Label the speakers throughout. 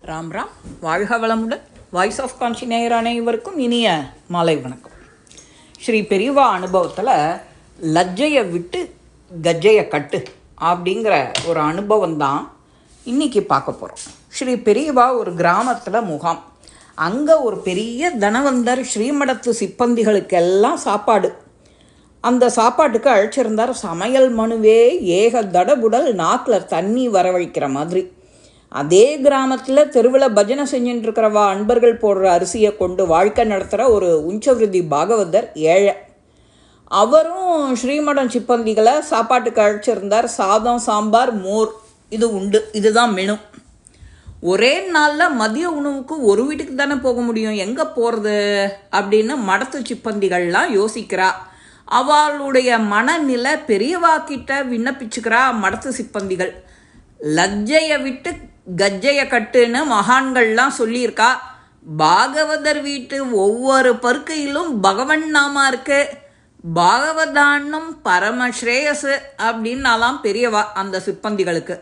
Speaker 1: ராம் ராம். வாழ்க வளமுடன். Voice of கான்ஷி நேயர் அனைவருக்கும் இனிய மாலை வணக்கம். ஸ்ரீ பெரியவா அனுபவத்தில் லஜ்ஜையை விட்டு கஜ்ஜையை கட்டு அப்படிங்கிற ஒரு அனுபவம் தான் இன்றைக்கி பார்க்க போகிறோம். ஸ்ரீ பெரியவா ஒரு கிராமத்தில் முகாம். அங்கே ஒரு பெரிய தனவந்தர் ஸ்ரீமடத்து சிப்பந்திகளுக்கெல்லாம் சாப்பாடு. அந்த சாப்பாட்டுக்கு அழைச்சிருந்தார். சமையல் மனுவே ஏக தடபுடல், நாக்கில் தண்ணி வரவழைக்கிற மாதிரி. அதே கிராமத்தில் தெருவில் பஜனை செஞ்சுட்டுருக்கிறவா அன்பர்கள் போடுற அரிசியை கொண்டு வாழ்க்கை நடத்துகிற ஒரு உஞ்சவிருதி பாகவதர் ஏழை. அவரும் ஸ்ரீமடம் சிப்பந்திகளை சாப்பாட்டுக்கு அழைச்சிருந்தார். சாதம், சாம்பார், மோர் இது உண்டு. இதுதான் மெனு. ஒரே நாளில் மதிய உணவுக்கு ஒரு வீட்டுக்கு தானே போக முடியும், எங்கே போகிறது அப்படின்னு மடத்து சிப்பந்திகள்லாம் யோசிக்கிறா. அவளுடைய மனநிலை பெரியவா கிட்ட விண்ணப்பிச்சுக்கிறா மடத்து சிப்பந்திகள். லஜ்ஜையை விட்டு கஜ்ஜையை கட்டுன்னு மகான்கள்லாம் சொல்லியிருக்கா. பாகவதர் வீட்டு ஒவ்வொரு பருக்கையிலும் பகவன் நாமா இருக்கு. பாகவதான்னும் பரமஸ்ரேயசு அப்படின்னாலாம் பெரியவா அந்த சிப்பந்திகளுக்கு.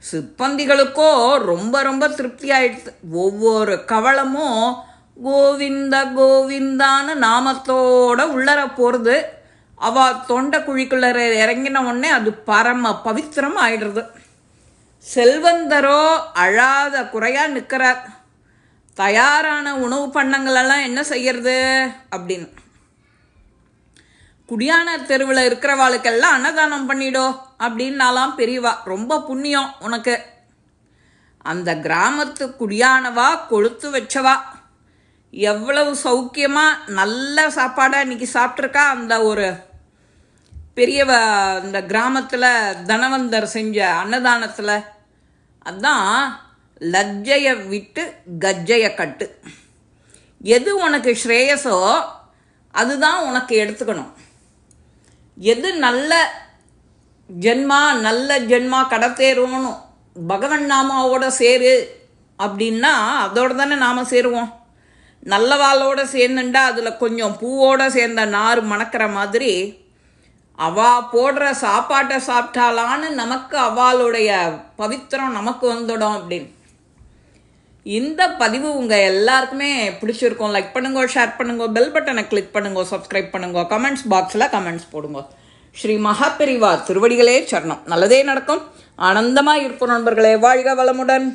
Speaker 1: சிப்பந்திகளுக்கோ ரொம்ப ரொம்ப திருப்தி ஆயிடுச்சு. ஒவ்வொரு கவளமும் கோவிந்த கோவிந்தான்னு நாமத்தோட உள்ளர போகிறது. அவள் தொண்டை குழிக்குள்ளர இறங்கின உடனே அது பரம பவித்திரம் ஆயிடுறது. செல்வந்தரோ அழாத குறையாக நிற்கிறார். தயாரான உணவு பண்டங்களெல்லாம் என்ன செய்யறது அப்படின்னு குடியான தெருவில் இருக்கிறவாளுக்கெல்லாம் அன்னதானம் பண்ணிடோ அப்படின்னாலாம் பெரியவா. ரொம்ப புண்ணியம் உனக்கு. அந்த கிராமத்து குடியானவா கொழுத்து வச்சவா. எவ்வளவு சௌக்கியமாக நல்ல சாப்பாடாக இன்றைக்கி சாப்பிட்ருக்கா. அந்த ஒரு பெரியவ இந்த கிராமத்தில் தனவந்தர் செஞ்ச அன்னதானத்தில். அதுதான் லஜ்ஜையை விட்டு கஜ்ஜையை கட்டு. எது உனக்கு ஸ்ரேயஸோ அதுதான் உனக்கு எடுத்துக்கணும். எது நல்ல ஜென்மா கடத்தேறணும், பகவன் நாமாவோட சேரு அப்படின்னா அதோடு தானே நாம் சேருவோம். நல்லவாளோடு சேர்ந்துண்டா அதில் கொஞ்சம் பூவோடு சேர்ந்த நார் மணக்கிற மாதிரி அவா போடுற சாப்பாட்டை சாப்பிட்டாலான்னு நமக்கு அவளுடைய பவித்திரம் நமக்கு வந்துடும் அப்படின்னு. இந்த பதிவு உங்கள் எல்லாருக்குமே பிடிச்சிருக்கோம். லைக் பண்ணுங்க, ஷேர் பண்ணுங்க, பெல் பட்டனை கிளிக் பண்ணுங்க, சப்ஸ்கிரைப் பண்ணுங்க, கமெண்ட்ஸ் பாக்ஸில் கமெண்ட்ஸ் போடுங்க. ஸ்ரீ மகாபெரிவா திருவடிகளே சரணம். நல்லதே நடக்கும். ஆனந்தமாக இருப்போம் நண்பர்களே. வாழ்க வளமுடன்.